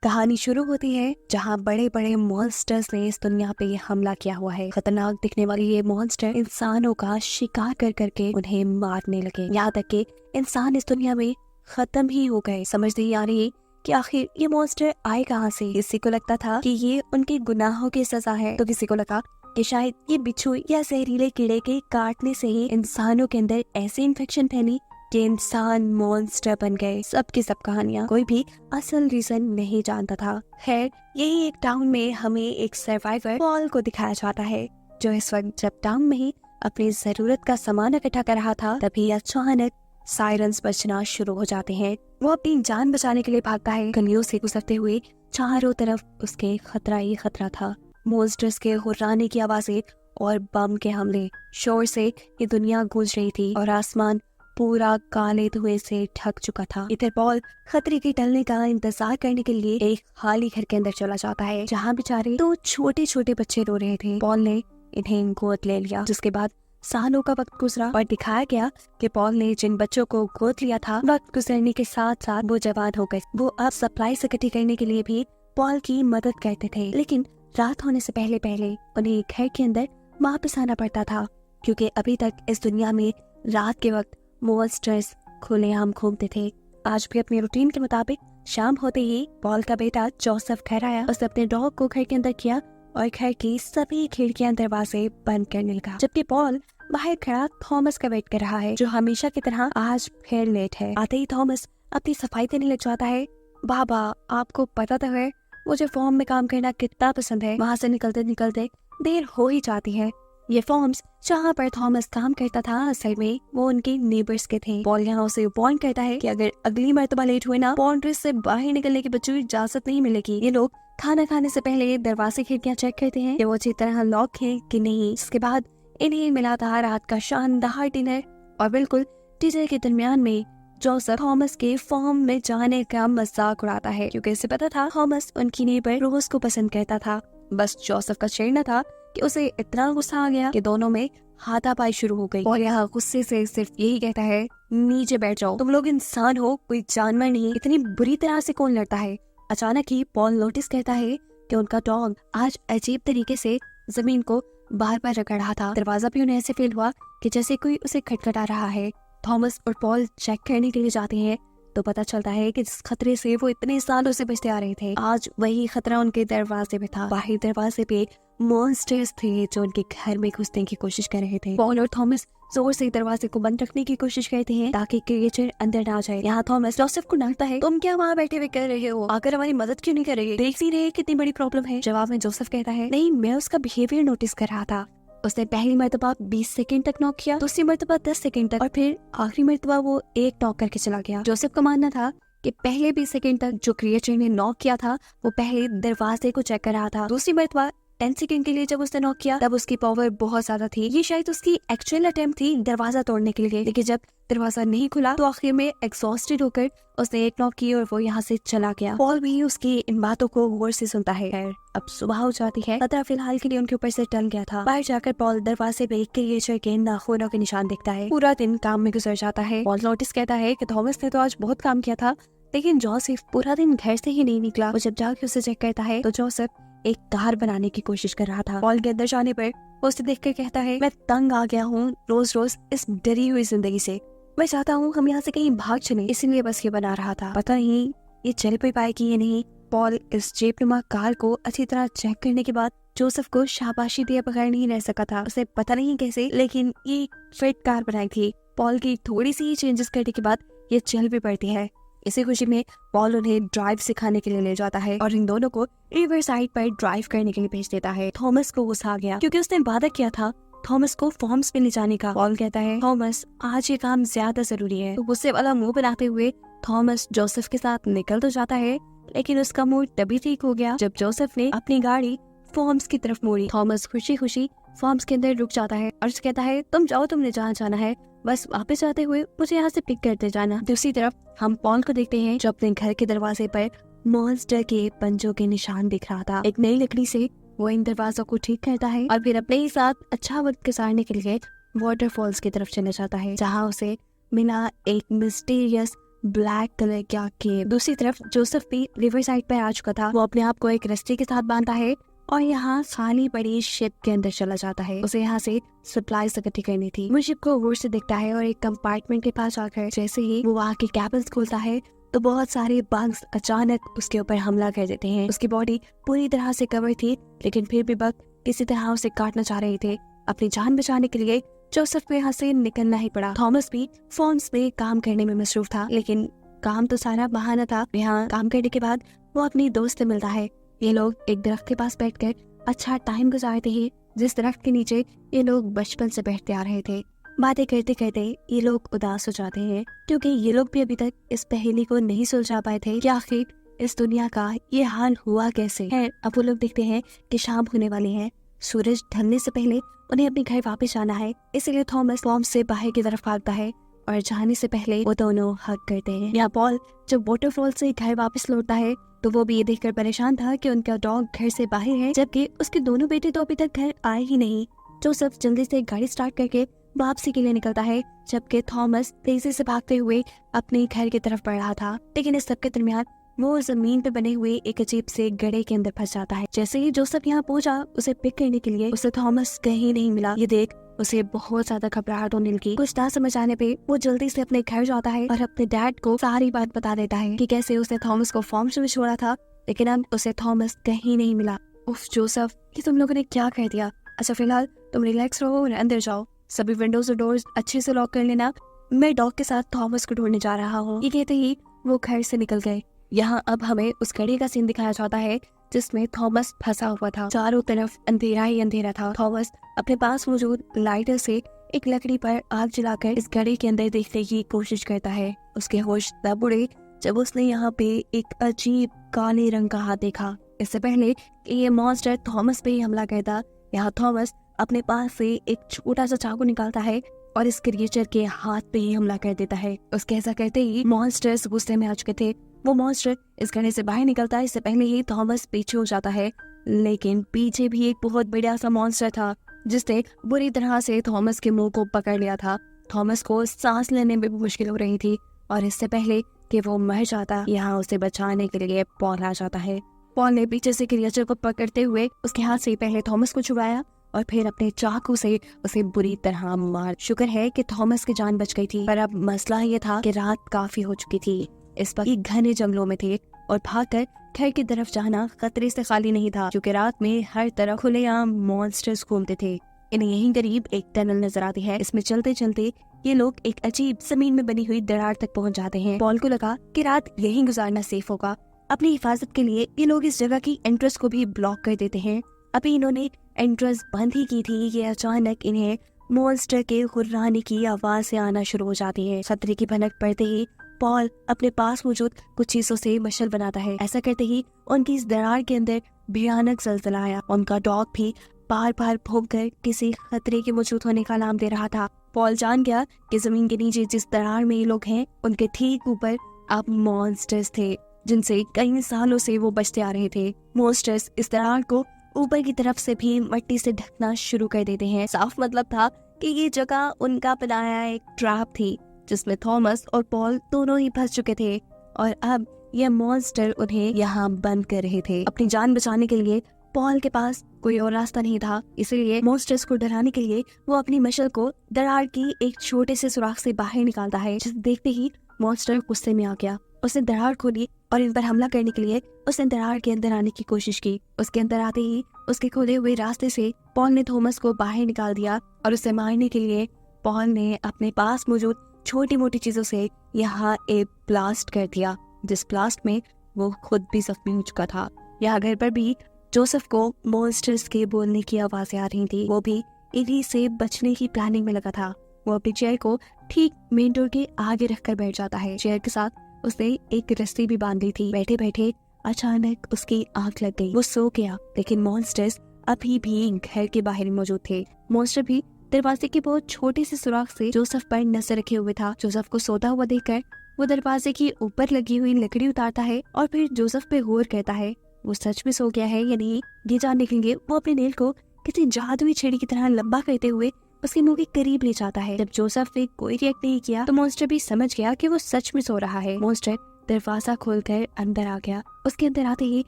कहानी शुरू होती है जहाँ बड़े बड़े मॉन्स्टर्स ने इस दुनिया पे हमला किया हुआ है। खतरनाक दिखने वाले ये मॉन्स्टर इंसानों का शिकार कर करके उन्हें मारने लगे, यहाँ तक कि इंसान इस दुनिया में खत्म ही हो गए। समझ नहीं आ रही कि आखिर ये मॉन्स्टर आए कहाँ से। किसी को लगता था कि ये उनके गुनाहों की सजा है, तो किसी को लगा कि शायद ये बिच्छू या जहरीले कीड़े के काटने से ही इंसानों के अंदर ऐसी इन्फेक्शन फैली कि इंसान मॉन्स्टर बन गए। सबकी सब कहानियाँ, कोई भी असल रीजन नहीं जानता था। खैर, यही एक टाउन में हमें एक सर्वाइवर पॉल को दिखाया जाता है, जो इस वक्त जब टाउन में ही अपनी जरूरत का सामान इकट्ठा कर रहा था, तभी अचानक सायरन्स बजना शुरू हो जाते हैं। वो अपनी जान बचाने के लिए भागता है। गलियों से गुजरते हुए चारों तरफ उसके खतरा ही खतरा था। मॉन्स्टर्स के हुर्राने की आवाजें और बम के हमले, शोर से ये दुनिया गूंज रही थी और आसमान पूरा काले धुएं से ढक चुका था। इधर पॉल खतरे के टलने का इंतजार करने के लिए एक खाली घर के अंदर चला जाता है, जहाँ बेचारे दो छोटे छोटे बच्चे रो रहे थे। पॉल ने इन्हें गोद ले लिया, जिसके बाद सालों का वक्त गुजरा और दिखाया गया कि पॉल ने जिन बच्चों को गोद लिया था, वक्त गुजरने के साथ साथ वो जवान हो गए। वो अब सप्लाई इकट्ठी करने के लिए भी पॉल की मदद करते थे, लेकिन रात होने से पहले पहले उन्हें घर के अंदर वापस आना पड़ता था, क्योंकि अभी तक इस दुनिया में रात के वक्त मॉन्स्टर्स खुलेआम घूमते थे। आज भी अपने रूटीन के मुताबिक शाम होते ही पॉल का बेटा जोसेफ घर आया। उसने अपने डॉग को घर के अंदर किया और घर की सभी खिड़कियां दरवाजे बंद करने लगा, जबकि पॉल बाहर खड़ा थॉमस का वेट कर रहा है, जो हमेशा की तरह आज फिर लेट है। आते ही थॉमस अपनी सफाई देने लग जाता है। बाबा, आपको पता तो है मुझे फॉर्म में काम करना कितना पसंद है। वहाँ से निकलते निकलते देर हो ही जाती है। ये फॉर्म्स जहाँ पर थॉमस काम करता था, असल में वो उनके नेबर्स के थे। पॉल यहाँ उसे वार्न करता है कि अगर अगली मर्तबा लेट हुए ना, बाउंड्री से बाहर निकलने की बच्चों की इजाजत नहीं मिलेगी। ये लोग खाना खाने से पहले दरवाजे खिड़कियाँ चेक करते हैं कि वो अच्छी तरह लॉक है कि नहीं। इसके बाद इन्हें मिला था रात का शानदार डिनर, और बिल्कुल डिनर के दरमियान में जोसेफ थॉमस के फॉर्म में जाने का मजाक उड़ाता है, क्योंकि इसे पता था थॉमस उनकी नेबर रोज को पसंद करता था। बस जोसेफ का छेड़ना था कि उसे इतना गुस्सा आ गया कि दोनों में हाथापाई शुरू हो गई। और यहाँ गुस्से से सिर्फ यही कहता है, नीचे बैठ जाओ, तुम लोग इंसान हो, कोई जानवर नहीं। इतनी बुरी तरह से कौन लड़ता है। अचानक ही पॉल नोटिस करता है कि उनका डॉग आज अजीब तरीके से जमीन को बार बार रगड़ रहा था। दरवाजा भी उन्हें ऐसे फील हुआ कि जैसे कोई उसे खटखटा रहा है। थॉमस और पॉल चेक करने के लिए जाते हैं, तो पता चलता है कि जिस खतरे से वो इतने सालों से बचते आ रहे थे, आज वही खतरा उनके दरवाजे पे था। बाहर दरवाजे पे मॉन्स्टर्स थे जो उनके घर में घुसने की कोशिश कर रहे थे। पॉल और थॉमस जोर से दरवाजे को बंद रखने की कोशिश करते हैं ताकि क्रिएचर अंदर ना जाए। यहाँ थॉमस जोसेफ को डांटता है, तुम क्या वहाँ बैठे हुए कर रहे हो, आकर हमारी मदद क्यों नहीं कर रहे, देख नहीं रहे कितनी बड़ी प्रॉब्लम है। जवाब में जोसेफ कहता है, नहीं, मैं उसका बिहेवियर नोटिस कर रहा था। उसने पहली मर्तबा 20 सेकंड तक नॉक किया, दूसरी मर्तबा 10 सेकंड तक, और फिर आखिरी मर्तबा वो एक नॉक करके चला गया। जोसेफ का मानना था कि पहले 20 सेकंड तक जो क्रिएचर ने नॉक किया था, वो पहले दरवाजे को चेक कर रहा था। दूसरी मर्तबा 10 सेकंड के लिए जब उसने नॉक किया, तब उसकी पावर बहुत ज्यादा थी। ये शायद उसकी एक्चुअल अटेम्प्ट थी दरवाजा तोड़ने के लिए, लेकिन जब दरवाजा नहीं खुला तो आखिर में एग्जॉस्टेड होकर उसने एक नॉक की और वो यहाँ से चला गया। पॉल भी उसकी इन बातों को गौर से सुनता है। खैर, अब सुबह हो जाती है। खतरा फिलहाल के लिए उनके ऊपर से टल गया था। बाहर जाकर पॉल दरवाजे पे क्रिएचर के नाखूनों के निशान देखता है। पूरा दिन काम में गुजर जाता है। पॉल नोटिस कहता है कि थॉमस ने तो आज बहुत काम किया था, लेकिन जोसेफ पूरा दिन घर से ही नहीं निकला। वो जब जाके उसे चेक करता है तो जोसेफ एक कार बनाने की कोशिश कर रहा था। पॉल के अंदर जाने पर वो उसे देखकर कहता है, मैं तंग आ गया हूँ रोज रोज इस डरी हुई जिंदगी से। मैं चाहता हूँ हम यहाँ से कहीं भाग चले, इसलिए बस ये बना रहा था। पता नहीं ये चल भी पाएगी या नहीं। पॉल इस जेबनुमा कार को अच्छी तरह चेक करने के बाद जोसेफ को शाबाशी दिए बगैर नहीं रह सका था। उसे पता नहीं कैसे, लेकिन ये फिट कार बनाई थी। पॉल की थोड़ी सी चेंजेस करने के बाद ये चल भी पड़ती है। इसी खुशी में पॉल उन्हें ड्राइव सिखाने के लिए ले जाता है और इन दोनों को रिवर साइड पर ड्राइव करने के लिए भेज देता है। थॉमस को गुस्सा आ गया, क्योंकि उसने वादा किया था थॉमस को फॉर्म्स पे ले जाने का। पॉल कहता है, थॉमस, आज ये काम ज्यादा जरूरी है। तो गुस्से वाला मुंह बनाते हुए थॉमस जोसेफ के साथ निकल तो जाता है, लेकिन उसका मूड तभी ठीक हो गया जब जोसेफ ने अपनी गाड़ी फॉर्म्स की तरफ मोड़ी। थॉमस खुशी खुशी फॉर्म्स के अंदर रुक जाता है और कहता है, तुम जाओ, तुमने जहाँ जाना है, बस वापस जाते हुए मुझे यहाँ से पिक करते जाना। दूसरी तरफ हम पॉल को देखते हैं जो अपने घर के दरवाजे पर मॉन्स्टर के पंजों के निशान दिख रहा था। एक नई लकड़ी से वो इन दरवाजों को ठीक करता है और फिर अपने ही साथ अच्छा वक्त गुजारने के लिए वाटरफॉल्स की तरफ चले जाता है, जहाँ उसे मिला एक मिस्टीरियस ब्लैक कलर का केव। दूसरी तरफ जोसेफ भी रिवर साइड पर आ चुका था। वो अपने आप को एक रस्सी के साथ बांधता है और यहाँ खाली पड़ी शिप के अंदर चला जाता है। उसे यहाँ से सप्लाईज इकट्ठी करनी थी। वो शिप को गौर से देखता है और एक कंपार्टमेंट के पास आकर जैसे ही वो वहाँ के कैबिन्स खोलता है तो बहुत सारे बग्स अचानक उसके ऊपर हमला कर देते हैं। उसकी बॉडी पूरी तरह से कवर थी, लेकिन फिर भी बग किसी तरह उसे काटना चाह रहे थे। अपनी जान बचाने के लिए जोसेफ को यहाँ से निकलना ही पड़ा। थॉमस भी फॉर्म्स में काम करने में मसरूफ था, लेकिन काम तो सारा बहाना था। यहाँ काम करने के बाद वो अपनी दोस्त से मिलता है। ये लोग एक दरख्त के पास बैठकर अच्छा टाइम गुजारते हैं, जिस दरख्त के नीचे ये लोग बचपन से बैठते आ रहे थे। बातें करते करते ये लोग उदास हो जाते हैं, क्योंकि ये लोग भी अभी तक इस पहेली को नहीं सुलझा पाए थे कि आखिर इस दुनिया का ये हाल हुआ कैसे है। अब वो लोग देखते हैं कि शाम होने वाली है। सूरज ढलने से पहले उन्हें अपने घर वापस जाना है, इसलिए थॉमस फॉर्म से बाहर की तरफ भागता है और जाने से पहले वो दोनों हग करते हैं। यहाँ पॉल जब वाटरफॉल से घर वापस लौटता है तो वो भी ये देखकर परेशान था कि उनका डॉग घर से बाहर है, जबकि उसके दोनों बेटे तो अभी तक घर आए ही नहीं। जोसेफ जल्दी से गाड़ी स्टार्ट करके वापसी के लिए निकलता है, जबकि थॉमस तेजी से भागते हुए अपने घर की तरफ बढ़ रहा था। लेकिन इस सबके दरमियान वो जमीन पे बने हुए एक अजीब से गड्ढे के अंदर फंस जाता है। जैसे ही जोसेफ यहाँ पहुंचा उसे पिक करने के लिए, उसे थॉमस कहीं नहीं मिला। ये देख उसे बहुत ज्यादा घबराहट होने लगी। कुछ ना समझ आने पे वो जल्दी से अपने घर जाता है और अपने डैड को सारी बात बता देता है कि कैसे उसने थॉमस को फॉर्म में छोड़ा था, लेकिन अब उसे थॉमस कहीं नहीं मिला। उफ जोसेफ, ये तुम लोगों ने क्या कर दिया। अच्छा फिलहाल तुम रिलैक्स रहो और अंदर जाओ, सभी विंडोज और डोर्स अच्छे से लॉक कर लेना। मैं डॉग के साथ थॉमस को ढूंढने जा रहा हूँ। ये कहते ही वो घर से निकल गए। यहाँ अब हमें उस घड़ी का सीन दिखाया जाता है जिसमें थॉमस फंसा हुआ था। चारों तरफ अंधेरा ही अंधेरा था। थॉमस अपने पास मौजूद लाइटर से एक लकड़ी पर आग जलाकर इस घड़ी के अंदर देखने की कोशिश करता है। उसके होश तब उड़े जब उसने यहाँ पे एक अजीब काले रंग का हाथ देखा। इससे पहले कि ये मॉन्स्टर थॉमस पे ही हमला करता, यहाँ थॉमस अपने पास से एक छोटा सा चाकू निकालता है और इस क्रिएचर के हाथ पे ही हमला कर देता है। उसके ऐसा करते ही मॉन्स्टर्स गुस्से में आ चुके थे। वो मॉन्स्टर इस घड़े से बाहर निकलता है, इससे पहले ही थॉमस पीछे हो जाता है, लेकिन पीछे भी एक बहुत बड़ा सा मॉन्स्टर था जिसने बुरी तरह से थॉमस के मुंह को पकड़ लिया था। थॉमस को सांस लेने में भी मुश्किल हो रही थी और इससे पहले कि वो मर जाता, यहाँ उसे बचाने के लिए पॉल आ जाता है। पॉल ने पीछे से क्रिएचर को पकड़ते हुए उसके हाथ से पहले थॉमस को छुड़ाया और फिर अपने चाकू से उसे बुरी तरह मार। शुक्र है कि थॉमस की जान बच गई थी, पर अब मसला ये था कि रात काफी हो चुकी थी। इस वक्त घने जंगलों में थे और भागकर घर की तरफ जाना खतरे से खाली नहीं था, क्योंकि रात में हर तरफ खुलेआम मॉन्स्टर्स घूमते थे। इन्हें यहीं करीब एक टनल नजर आती है। इसमें चलते चलते ये लोग एक अजीब जमीन में बनी हुई दरार तक पहुंच जाते हैं। पॉल को लगा कि रात यहीं गुजारना सेफ होगा। अपनी हिफाजत के लिए ये लोग इस जगह की एंट्रेंस को भी ब्लॉक कर देते हैं। अभी इन्होंने एंट्रेंस बंद ही की थी कि अचानक इन्हें मॉन्स्टर के हुर्राने की आवाज से आना शुरू हो जाती है। खतरे की भनक पड़ते ही पॉल अपने पास मौजूद कुछ चीजों से मशल बनाता है। ऐसा करते ही उनकी इस दरार के अंदर भयानक ज़लज़ला आया। उनका डॉग भी बार बार भौंककर किसी खतरे के मौजूद होने का नाम दे रहा था। पॉल जान गया कि जमीन के नीचे जिस दरार में ये लोग हैं, उनके ठीक ऊपर अब मॉन्स्टर्स थे जिनसे कई सालों से वो बचते आ रहे थे। मॉन्स्टर्स इस दरार को ऊपर की तरफ से भी मिट्टी से ढकना शुरू कर देते हैं। साफ मतलब था कि ये जगह उनका बनाया एक ट्रैप थी जिसमें थॉमस और पॉल दोनों ही फंस चुके थे और अब ये मॉन्स्टर उन्हें यहाँ बंद कर रहे थे। अपनी जान बचाने के लिए पॉल के पास कोई और रास्ता नहीं था, इसलिए मॉन्स्टर्स को डराने के लिए वो अपनी मशल को दरार की एक छोटे से सुराख से बाहर निकालता है। जिसे देखते ही मॉन्स्टर गुस्से में आ गया। उसने दरार खोली और इन पर हमला करने के लिए उसने दरार के अंदर आने की कोशिश की। उसके अंदर आते ही उसके खोले हुए रास्ते से पॉल ने थॉमस को बाहर निकाल दिया और उसे मारने के लिए पॉल ने अपने पास मौजूद छोटी मोटी चीजों से यहाँ एक ब्लास्ट कर दिया, जिस ब्लास्ट में वो खुद भी जख्मी हो चुका था। यहाँ घर पर भी जोसेफ को मॉन्स्टर्स के बोलने की आवाजें आ रही थी। वो भी इन्हीं से बचने की प्लानिंग में लगा था। वो अपनी चेयर को ठीक मेन डोर के आगे रखकर बैठ जाता है। चेयर के साथ उसने एक रस्सी भी बांधी थी। बैठे बैठे अचानक उसकी आंख लग गई। वो सो गया, लेकिन मॉन्स्टर्स अभी भी घर के बाहर मौजूद थे। मॉन्स्टर भी दरवाजे के बहुत छोटे से सुराख से जोसेफ पर नजर रखे हुए था। जोसेफ को सोता हुआ देखकर वो दरवाजे की ऊपर लगी हुई लकड़ी उतारता है और फिर जोसेफ पे गौर करता है। वो सच में सो गया है या नहीं, ये जानने के लिए वो अपने नेल को किसी जादुई छड़ी की तरह लंबा करते हुए उसके मुंह के करीब ले जाता है। जब जोसेफ ने कोई रिएक्ट नहीं किया तो मॉन्स्टर भी समझ गया कि वो सच में सो रहा है। मॉन्स्टर दरवाजा खोलकर अंदर आ गया। उसके अंदर आते ही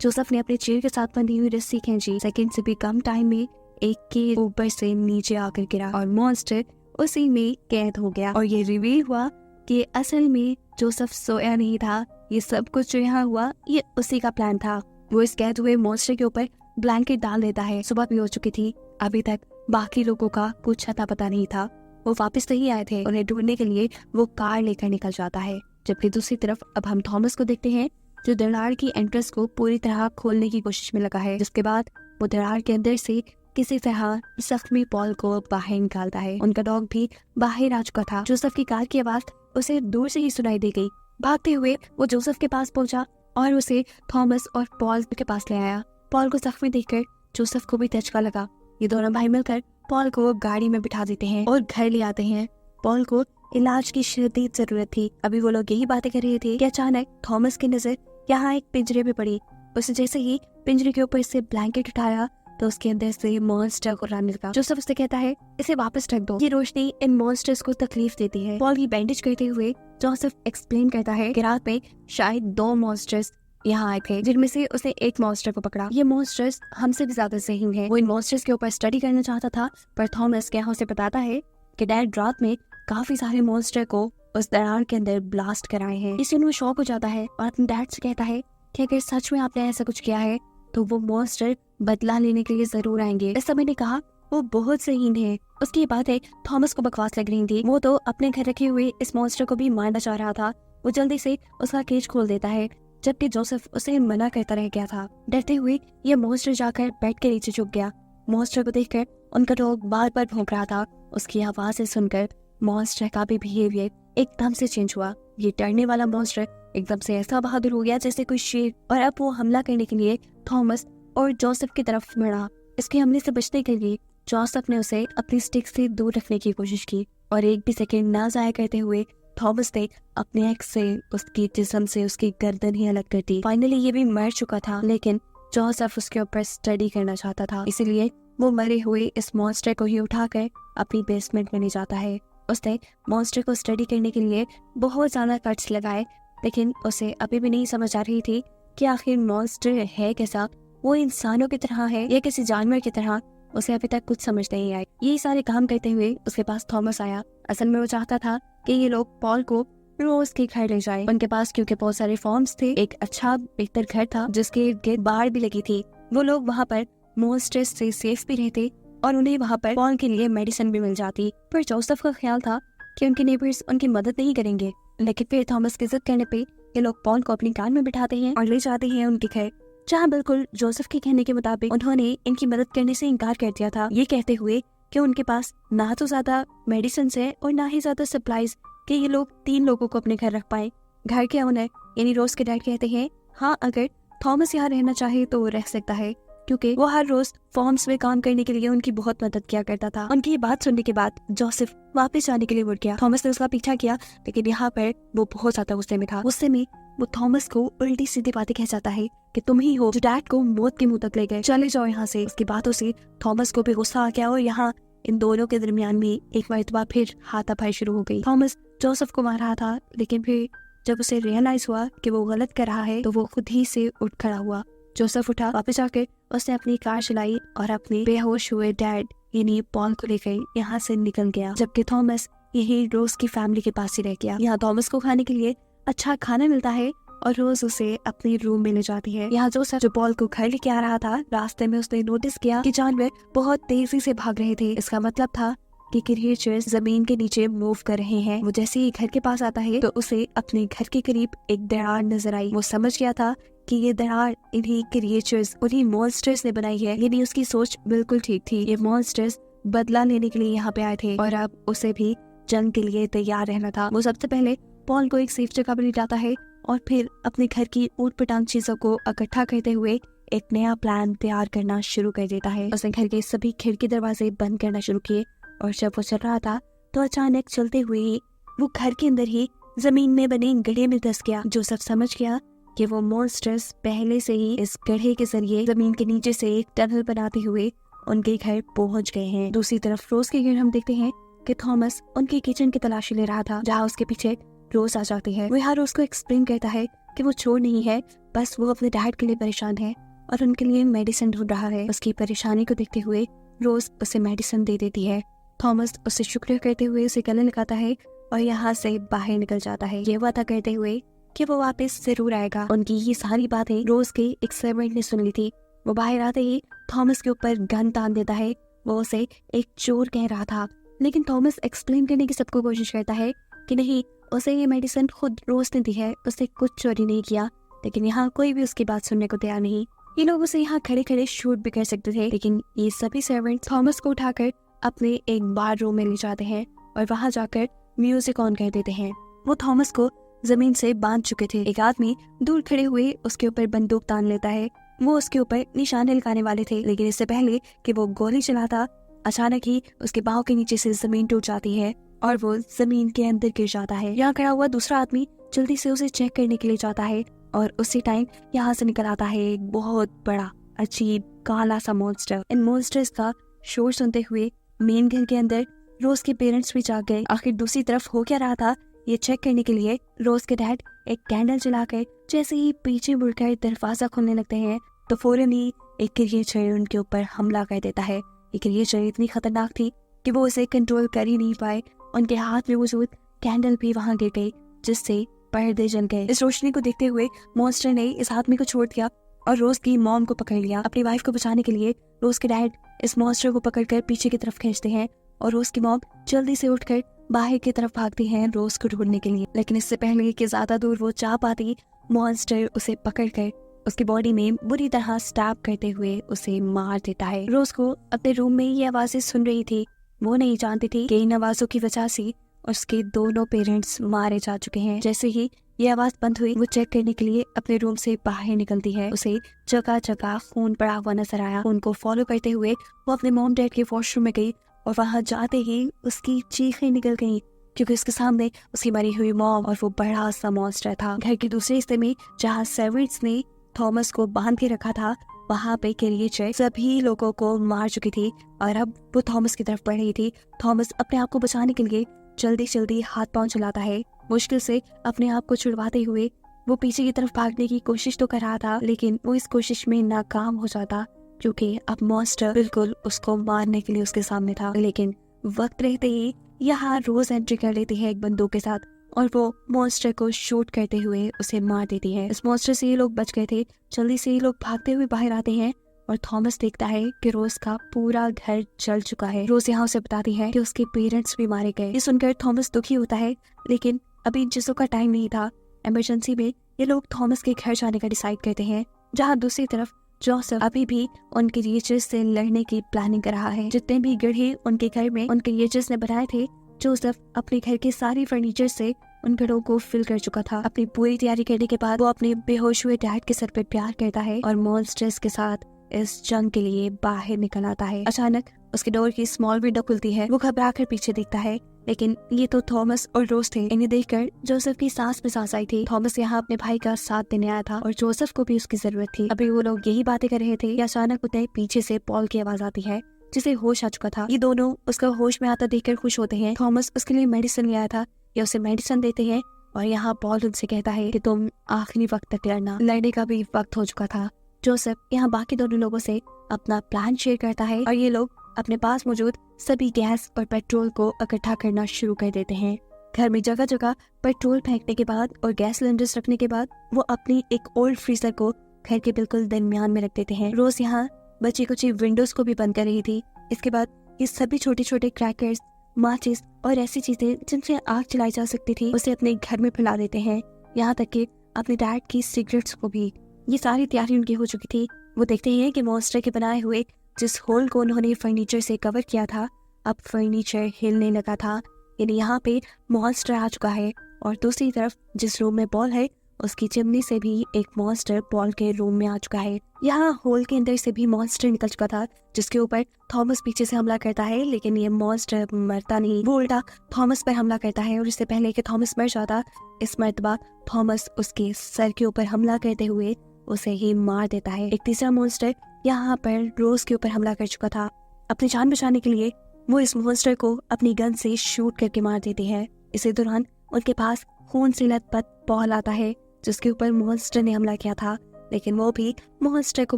जोसेफ ने अपने चेयर के साथ बंधी हुई रस्सी खींची। सेकंड से भी कम टाइम में एक के ऊपर से नीचे आकर गिरा और मॉन्स्टर उसी में कैद हो गया। और ये रिवील हुआ कि असल में जोसेफ सोया नहीं था। ये सब कुछ जो यहाँ हुआ ये उसी का प्लान था। वो इस कैद हुए मॉन्स्टर के ऊपर ब्लैंकेट डाल देता है। सुबह भी हो चुकी थी, अभी तक बाकी लोगों का कुछ अता पता नहीं था। वो वापस नहीं आए थे। उन्हें ढूंढने के लिए वो कार लेकर निकल जाता है। जबकि दूसरी तरफ अब हम थॉमस को देखते हैं जो दरार की एंट्रेंस को पूरी तरह खोलने की कोशिश में लगा है। जिसके बाद वो दरार के अंदर से किसी तरह जख्मी पॉल को बाहर निकालता है। उनका डॉग भी बाहर आ चुका था। जोसेफ की कार की आवाज उसे दूर से ही सुनाई दी गई। भागते हुए वो जोसेफ के पास पहुंचा और उसे थॉमस और पॉल के पास ले आया। पॉल को जख्मी देखकर जोसेफ को भी धचका लगा। ये दोनों भाई मिलकर पॉल को गाड़ी में बिठा देते हैं और घर ले आते हैं। पॉल को इलाज की शदीद जरूरत थी। अभी वो लोग यही बातें कर रहे थे कि अचानक थॉमस की नजर यहाँ एक पिंजरे पे पड़ी। उसे जैसे ही पिंजरे के ऊपर से ब्लैंकेट उठाया तो उसके अंदर से मॉन्स्टर कुर्राने लगा। जोसेफ उससे कहता है इसे वापस ढक दो, ये रोशनी इन मॉन्स्टर्स को तकलीफ देती है। पॉल की बैंडेज करते हुए जोसेफ एक्सप्लेन करता है कि रात में शायद 2 मॉन्स्टर्स यहाँ आए थे जिनमें से उसने एक मॉन्स्टर को पकड़ा। ये मॉन्स्टर्स हमसे भी ज्यादा ज़हीन है। वो इन मॉन्स्टर्स के ऊपर स्टडी करना चाहता था पर थॉमस क्या उसे बताता है कि डैड रात में काफी सारे मॉन्स्टर को उस दरार के अंदर ब्लास्ट कराए हैं। इसलिए वो शॉक हो जाता है और अपने डैड से कहता है कि अगर सच में आपने ऐसा कुछ किया है तो वो मॉन्स्टर बदला लेने के लिए जरूर आएंगे। इस समय ने कहा वो बहुत सहीन है। उसकी ये बात है थॉमस को बकवास लग रही थी। वो तो अपने घर रखे हुए इस मॉन्स्टर को भी मारना चाह रहा था। वो जल्दी से उसका केज खोल देता है जबकि जोसेफ उसे मना करता रह गया था। डरते हुए ये मॉन्स्टर जाकर बेड के नीचे छुप गया। मॉन्स्टर को देखकर उनका डॉग बार बार भौंक रहा था। उसकी आवाज़ें सुनकर मॉन्स्टर का भी बिहेवियर एकदम से चेंज हुआ। ये डरने वाला मॉन्स्टर एकदम से ऐसा बहादुर हो गया जैसे कोई शेर और अब वो हमला करने के लिए थॉमस और जोसेफ की तरफ बढ़ा। इसके हमले से बचने के लिए जोसेफ ने उसे अपनी स्टिक से दूर रखने की कोशिश की और एक भी सेकंड ना जाया करते हुए थॉमस ने अपने एक्स से उसकी जिस्म से उसकी गर्दन ही अलग कर दी। फाइनली ये भी मर चुका था लेकिन जोसेफ उसके ऊपर स्टडी करना चाहता था, इसीलिए वो मरे हुए इस मॉन्स्टर को ही उठाकर अपनी बेसमेंट में ले जाता है। उसने मॉन्स्टर को स्टडी करने के लिए बहुत ज्यादा कट्स लगाए लेकिन उसे अभी भी नहीं समझ आ रही थी कि आखिर मॉन्स्टर है कैसा। वो इंसानों की तरह है या किसी जानवर की तरह, उसे अभी तक कुछ समझ नहीं आई। यही सारे काम करते हुए उसके पास थॉमस आया। असल में वो चाहता था कि ये लोग पॉल को रोज के घर ले जाए। उनके पास क्योंकि बहुत सारे फॉर्म्स थे, एक अच्छा बेहतर घर था जिसके इर्द गिर्द बाड़ भी लगी थी। वो लोग वहाँ पर मॉन्स्टर्स से सेफ भी रहते और उन्हें वहाँ पर पॉल के लिए मेडिसिन भी मिल जाती। पर जोसेफ का ख्याल था कि उनके नेबर्स उनकी मदद नहीं करेंगे। लेकिन फिर थॉमस की जिद करने पे ये लोग पॉल को अपनी कार में बिठाते हैं और ले जाते हैं उनके घर, जहाँ बिल्कुल जोसेफ के कहने के मुताबिक उन्होंने इनकी मदद करने से इनकार कर दिया था, ये कहते हुए कि उनके पास ना तो ज्यादा मेडिसिन है और ना ही ज्यादा सप्लाईज कि ये लोग 3 लोगों को अपने घर रख पाए। घर के ओनर यानी रोज के डैड कहते हैं हाँ अगर थॉमस यहाँ रहना चाहे तो वो रह सकता है क्योंकि वो हर रोज फॉर्म्स में काम करने के लिए उनकी बहुत मदद किया करता था। उनकी ये बात सुनने के बाद जोसेफ वापस जाने के लिए मुड़ गया। थॉमस ने उसका पीछा किया लेकिन यहाँ पर वो बहुत ज्यादा गुस्से में था। गुस्से में वो थॉमस को उल्टी सीधी बातें कह जाता है कि तुम ही हो जो डैड को मौत के मुंह तक ले गए, चले जाओ यहाँ से। उसकी बातों से थॉमस को भी गुस्सा आ गया और यहाँ इन दोनों के दरमियान में एक मरतबा फिर हाथापाई शुरू हो गई। थॉमस जोसेफ को मार रहा था लेकिन फिर जब उसे रियलाइज हुआ कि वो गलत कर रहा है तो वो खुद ही से उठ खड़ा हुआ। जोसेफ उठा, वापस आकर उसने अपनी कार चलाई और अपने बेहोश हुए डैड यानी पॉल को लेकर यहाँ से निकल गया, जबकि थॉमस यही रोज की फैमिली के पास ही रह गया। यहाँ थॉमस को खाने के लिए अच्छा खाना मिलता है और रोज उसे अपने रूम में ले जाती है। यहाँ जोसेफ जो पॉल को घर लेके आ रहा था, रास्ते में उसने नोटिस किया कि जानवर बहुत तेजी से भाग रहे थे। इसका मतलब था कि क्रिएचर्स जमीन के नीचे मूव कर रहे हैं। वो जैसे ही घर के पास आता है तो उसे अपने घर के करीब एक दरार नजर आई। वो समझ गया था कि ये दरार इन्हीं क्रिएचर्स उन्हीं मॉन्स्टर्स ने बनाई है। यानी उसकी सोच बिल्कुल ठीक थी। ये मॉन्स्टर्स बदला लेने के लिए यहाँ पे आए थे और अब उसे भी जंग के लिए तैयार रहना था। वो सबसे पहले पॉल को एक सेफ जगह पर ले जाता है और फिर अपने घर की ऊट पटांग चीजों को इकट्ठा करते हुए एक नया प्लान तैयार करना शुरू कर देता है। उसने घर के सभी खिड़की दरवाजे बंद करना शुरू किए और जब वो चल रहा था तो अचानक चलते हुए ही वो घर के अंदर ही जमीन में बने गड्ढे में धंस गया। जोसेफ समझ गया कि वो मॉन्स्टर्स पहले से ही इस गड्ढे के जरिए जमीन के नीचे से एक टनल बनाते हुए उनके घर पहुंच गए हैं। दूसरी तरफ रोज के घर हम देखते हैं कि थॉमस उनके किचन की तलाशी ले रहा था, जहाँ उसके पीछे रोज आ जाती है। वो यहाँ रोज को एक्सप्लेन करता है कि वो चोर नहीं है, बस वो अपने डैड के लिए परेशान है और उनके लिए मेडिसिन ढूंढ रहा है। उसकी परेशानी को देखते हुए रोज उसे मेडिसिन दे देती है। थॉमस उससे शुक्रिया करते हुए उसे गले लगाता है और यहाँ से बाहर निकल जाता है, ये वादा करते हुए कि वो वापस जरूर आएगा। उनकी ये सारी बातें रोज के एक सर्वेंट ने सुन ली थी। वो बाहर आते ही थॉमस के ऊपर गन तान देता है। वो उसे एक चोर कह रहा था, लेकिन थॉमस एक्सप्लेन करने की सबको कोशिश करता है कि नहीं, उसे ये मेडिसिन खुद रोज ने दी है, उसने कुछ चोरी नहीं किया। लेकिन यहाँ कोई भी उसकी बात सुनने को तैयार नहीं। ये लोग उसे यहाँ खड़े खड़े शूट भी कर सकते थे, लेकिन ये सभी सर्वेंट थॉमस को उठाकर अपने एक बार रूम में ले जाते हैं और वहाँ जाकर म्यूजिक ऑन कर देते हैं। वो थॉमस को जमीन से बांध चुके थे। एक आदमी दूर खड़े हुए उसके ऊपर बंदूक तान लेता है। वो उसके ऊपर निशाने लगाने वाले थे, लेकिन इससे पहले कि वो गोली चलाता, अचानक ही उसके पाँव के नीचे से जमीन टूट जाती है और वो जमीन के अंदर गिर जाता है। यहाँ खड़ा हुआ दूसरा आदमी जल्दी से उसे चेक करने के लिए जाता है और उसी टाइम यहाँ से निकल आता है एक बहुत बड़ा अजीब काला सा मॉन्स्टर। इन मॉन्स्टर्स का शोर सुनते हुए मेन घर के अंदर रोज के पेरेंट्स भी जाग गए। आखिर दूसरी तरफ हो क्या रहा था ये चेक करने के लिए रोज के डैड एक कैंडल जलाकर जैसे ही पीछे मुड़कर दरवाजा खोलने लगते हैं तो फौरन ही एक क्रिएचर उनके ऊपर हमला कर देता है। ये क्रिएचर इतनी खतरनाक थी कि वो उसे कंट्रोल कर ही नहीं पाए। उनके हाथ में मौजूद कैंडल भी वहां गिर गई, जिससे पर्दे जल गए। इस रोशनी को देखते हुए मॉन्स्टर ने इस आदमी को छोड़ दिया और रोज की मॉम को पकड़ लिया। अपनी वाइफ को बचाने के लिए रोज के डैड इस मॉन्स्टर को पकड़कर पीछे की तरफ खींचते हैं और रोज की मॉम जल्दी से उठकर बाहर की तरफ भागती हैं रोज को ढूंढने के लिए। लेकिन इससे पहले कि ज्यादा दूर वो जा पाती, मॉन्स्टर उसे पकड़कर उसकी बॉडी में बुरी तरह स्टैब करते हुए उसे मार देता है। रोज को अपने रूम में ये आवाजें सुन रही थी। वो नहीं जानती थी कि इन आवाजों की वजह से उसके दोनों पेरेंट्स मारे जा चुके हैं। जैसे ही ये आवाज बंद हुई, वो चेक करने के लिए अपने रूम से बाहर निकलती है। उसे जगह जगह खून पड़ा हुआ नजर आया। उनको फॉलो करते हुए वो अपने मॉम डैड के वॉशरूम में गई और वहां जाते ही उसकी चीखें निकल गईं, क्योंकि उसके सामने उसकी मरी हुई मॉम और वो बड़ा सा मॉन्स्टर था। घर के दूसरे हिस्से में जहाँ सर्वेंट्स ने थॉमस को बांध के रखा था, वहाँ पे क्रिएचर सभी लोगों को मार चुकी थी और अब वो थॉमस की तरफ बढ़ रही थी। थॉमस अपने आप को बचाने के लिए जल्दी जल्दी हाथ पांव चलाता है। मुश्किल से अपने आप को छुड़वाते हुए वो पीछे की तरफ भागने की कोशिश तो कर रहा था, लेकिन वो इस कोशिश में नाकाम हो जाता, क्योंकि अब मॉन्स्टर बिल्कुल उसको मारने के लिए उसके सामने था। लेकिन वक्त रहते ही यहाँ रोज एंट्री कर लेती है एक बंदूक के साथ और वो मॉन्स्टर को शूट करते हुए उसे मार देती है। इस मॉन्स्टर से ये लोग बच गए थे। जल्दी से ये लोग भागते हुए बाहर आते हैं और थॉमस देखता है कि रोज का पूरा घर जल चुका है। रोज यहाँ उसे बताती है कि उसके पेरेंट्स भी मारे गए। ये सुनकर थॉमस दुखी होता है, लेकिन अभी इन चीजों का टाइम नहीं था। इमरजेंसी में ये लोग थॉमस के घर जाने का डिसाइड करते हैं, जहाँ दूसरी तरफ जोसेफ अभी भी उनके क्रिएचर्स से लड़ने की प्लानिंग कर रहा है। जितने भी गढ़े उनके घर में उन क्रिएचर्स ने बनाए थे, जोसेफ अपने घर के सारे फर्नीचर से उन घरों को फिल कर चुका था। अपनी पूरी तैयारी करने के बाद वो अपने बेहोश हुए डैड के सर पे प्यार करता है और मॉन्स्टर्स के साथ इस जंग के लिए बाहर निकल आता है। अचानक उसके डोर की स्मॉल विंडो खुलती है। वो घबरा कर पीछे देखता है, लेकिन ये तो थॉमस और रोज थे। इन्हें देखकर जोसेफ की सांस में सांस आई थी। थॉमस यहाँ अपने भाई का साथ देने आया था और जोसेफ को भी उसकी जरूरत थी। अभी वो लोग यही बातें कर रहे थे कि अचानक उन्हें पीछे से पॉल की आवाज आती है, जिसे होश आ चुका था। ये दोनों उसका होश में आता देखकर खुश होते हैं। थॉमस उसके लिए मेडिसिन ले आया था, या उसे मेडिसिन देते हैं और यहाँ पॉल उनसे कहता है कि तुम आखिरी वक्त तक लड़ना। लड़ने का भी वक्त हो चुका था। जोसेफ यहाँ बाकी दोनों लोगों से अपना प्लान शेयर करता है और ये लोग अपने पास मौजूद सभी गैस और पेट्रोल को इकट्ठा करना शुरू कर देते हैं। घर में जगह जगह पेट्रोल फेंकने के बाद और गैस सिलेंडर्स रखने के बाद वो अपनी एक ओल्ड फ्रीजर को घर के बिल्कुल दरमियान में रख देते हैं। रोज यहाँ बची कुछ विंडोज को भी बंद कर रही थी। इसके बाद ये सभी छोटे छोटे क्रैकर्स, माचिस और ऐसी चीजें जिनसे आग जलाई जा सकती थी, उसे अपने घर में फैला देते हैं। यहाँ तक कि अपने डैड की सिगरेट्स को भी। ये सारी तैयारी उनकी हो चुकी थी। वो देखते हैं कि मॉन्स्टर के बनाए हुए जिस होल को उन्होंने फर्नीचर से कवर किया था, अब फर्नीचर हिलने लगा था। यानी यहाँ पे मॉन्स्टर आ चुका है। और दूसरी तरफ जिस रूम में पॉल है, उसकी चिमनी से भी एक मॉन्स्टर पॉल के रूम में आ चुका है। यहाँ होल के अंदर से भी मॉन्स्टर निकल चुका था, जिसके ऊपर थॉमस पीछे से हमला करता है, लेकिन ये मॉन्स्टर मरता नहीं। वो उल्टा थॉमस पर हमला करता है और इससे पहले कि थॉमस मर जाता, इस मर्तबा थॉमस उसके सर के ऊपर हमला करते हुए उसे ही मार देता है। एक तीसरा मॉन्स्टर यहाँ पर रोज के ऊपर हमला कर चुका था अपनी जान बचाने के लिए वो इस मॉन्स्टर को अपनी गन से शूट करके मार देते हैं। इसी दौरान उनके पास खून से लथपथ पॉल आता है जिसके ऊपर मॉन्स्टर ने हमला किया था, लेकिन वो भी मॉन्स्टर को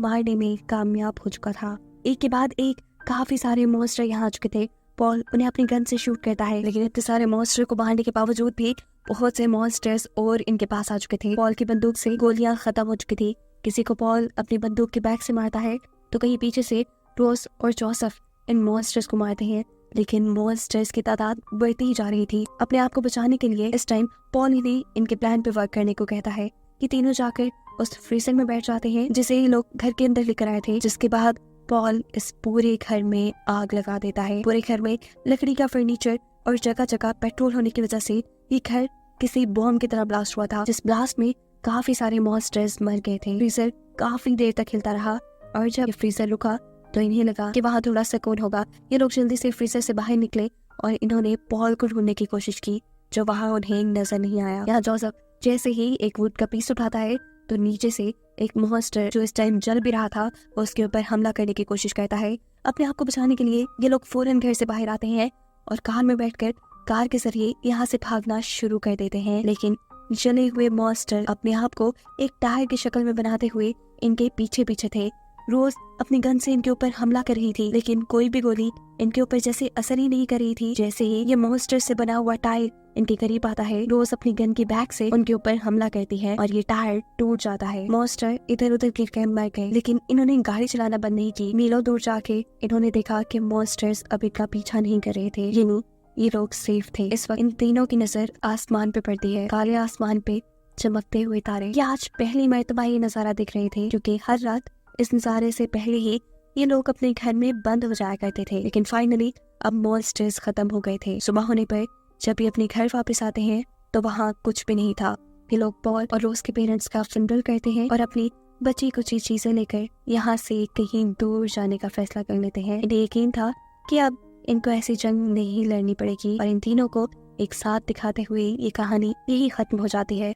मारने में कामयाब हो चुका था। एक के बाद एक काफी सारे मॉन्स्टर यहाँ आ चुके थे। पॉल उन्हें अपनी गन से शूट करता है, लेकिन इतने सारे मॉन्स्टर को मारने के बावजूद भी बहुत से मॉन्स्टर्स और इनके पास आ चुके थे। पॉल की बंदूक से गोलियां खत्म हो चुकी थी। किसी को पॉल अपनी बंदूक के बैक से मारता है तो कहीं पीछे से रोज और जोसेफ इन मॉन्स्टर्स को मारते हैं, लेकिन मॉन्स्टर्स की तादाद बढ़ती ही जा रही थी। अपने आप को बचाने के लिए इस टाइम पॉल इन्हें इनके प्लान पे वर्क करने को कहता है। ये तीनों जाकर उस फ्रीजर में बैठ जाते हैं जिसे ये लोग घर के अंदर लेकर आए थे, जिसके बाद पॉल इस पूरे घर में आग लगा देता है। पूरे घर में लकड़ी का फर्नीचर और जगह जगह पेट्रोल होने की वजह से ये घर किसी बॉम्ब की तरह ब्लास्ट हुआ था, जिस ब्लास्ट में काफी सारे मॉन्स्टर्स मर गए थे। फ्रीजर काफी देर तक हिलता रहा और जब फ्रीजर रुका तो इन्हें लगा कि वहाँ थोड़ा सुकून होगा। ये लोग जल्दी से फ्रीजर से बाहर निकले और इन्होंने पॉल को ढूंढने की कोशिश की, जो वहाँ उन्हें नजर नहीं आया। यहाँ जोसेफ जैसे ही एक वुड का पीस उठाता है तो नीचे से एक मॉन्स्टर जो इस टाइम जल भी रहा था वो उसके ऊपर हमला करने की कोशिश करता है। अपने आप को बचाने के लिए ये लोग फौरन घर से बाहर आते हैं और कार में बैठकर कार के जरिए यहाँ से भागना शुरू कर देते हैं, लेकिन जले हुए मॉन्स्टर अपने आप को एक टायर की शक्ल में बनाते हुए इनके पीछे पीछे थे। रोज अपनी गन से इनके ऊपर हमला कर रही थी, लेकिन कोई भी गोली इनके ऊपर जैसे असर ही नहीं कर रही थी। जैसे ही ये मॉन्स्टर से बना हुआ टायर इनके करीब आता है, रोज अपनी गन की बैक से उनके ऊपर हमला करती है और ये टायर टूट जाता है। मॉन्स्टर इधर उधर गिरकर मर गए, लेकिन इन्होंने गाड़ी चलाना बंद नहीं की। मीलों दूर जाके इन्होंने देखा कि मॉन्स्टर्स अब इनका पीछा नहीं कर रहे थे, यानी ये लोग सेफ थे। इस वक्त इन तीनों की नजर आसमान पे पड़ती है। काले आसमान पे चमकते हुए तारे। ये आज पहली मर्तबा ये नजारा दिख रहे थे, क्योंकि हर रात इस नजारे से पहले ही ये लोग अपने घर में बंद हो जाया करते थे, लेकिन फाइनली अब मॉन्स्टर्स खत्म हो गए थे। सुबह होने पर जब ये अपने घर वापस आते हैं तो वहाँ कुछ भी नहीं था। ये लोग पॉल और रोज के पेरेंट्स का फनरल करते हैं और अपनी बची कुछ चीजें लेकर यहाँ से कहीं दूर जाने का फैसला कर लेते हैं। इन्हें यकीन था कि अब इनको ऐसी जंग नहीं लड़नी पड़ेगी और इन तीनों को एक साथ दिखाते हुए ये कहानी यही खत्म हो जाती है।